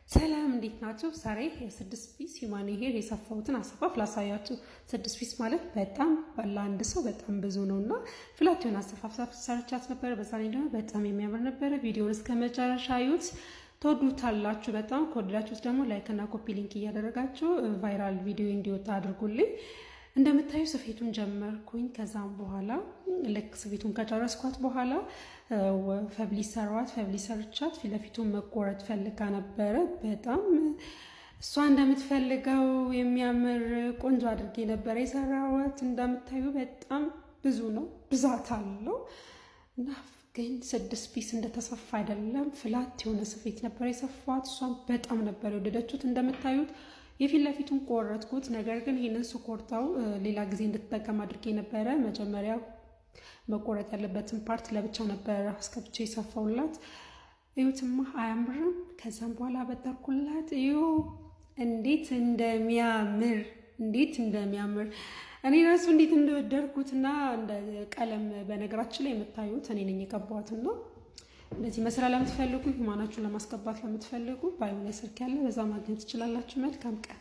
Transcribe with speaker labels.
Speaker 1: ሰላም እንዴት ናችሁ? ዛሬ የስድስት ፒስ ሂውማን ሄር የሰፋሁትን አሰፋፍ ላሳያችሁ። ስድስት ፒስ ማለት በጣም ለአንድ ሰው በጣም ብዙ ነውና ፍላቱን አሰፋፍ ሰርቻት ነበር። በዛ ላይ ደግሞ በጣም የሚያምር ነበር። ቪዲዮውን እስከ መጨረሻ አዩት፣ ተወዱታላችሁ። በጣም ከወደዳችሁት ደግሞ ላይክ እና ኮፒ ሊንክ እያደረጋችሁ ቫይራል ቪዲዮ እንዲወጣ አድርጉልኝ። እንደምታዩ ስፌቱን ጀመርኩኝ። ከዛም በኋላ ልክ ስፌቱን ከጨረስኳት በኋላ ፈብሊ ሰራዋት። ፈብሊ ሰርቻት ፊት ለፊቱን መቆረጥ ፈልጋ ነበረ። በጣም እሷ እንደምትፈልገው የሚያምር ቆንጆ አድርጌ ነበር የሰራዋት። እንደምታዩ በጣም ብዙ ነው፣ ብዛት አለው እና ግን ስድስት ፒስ እንደተሰፋ አይደለም፣ ፍላት የሆነ ስፌት ነበር የሰፋት። እሷን በጣም ነበር የወደደችት። እንደምታዩት የፊት ለፊቱን ቆረጥኩት። ነገር ግን ይህንን ስቆርጠው ሌላ ጊዜ እንድትጠቀም አድርጌ ነበረ። መጀመሪያ መቆረጥ ያለበትን ፓርት ለብቻ ነበረ አስከብቼ የሰፋውላት። እዩትማ አያምርም? ከዛም በኋላ አበጠርኩላት። እዩ እንዴት እንደሚያምር እኔ ራሱ እንዴት እንደወደድኩትና እንደ ቀለም በነገራችን ላይ የምታዩት እኔ ነኝ የቀባሁትና እንደዚህ መስራት ለምትፈልጉ ሂውማናችሁን ለማስገባት ለምትፈልጉ ባዮ ላይ ስልክ ያለ በዛ ማግኘት ትችላላችሁ። መልካም ቀን።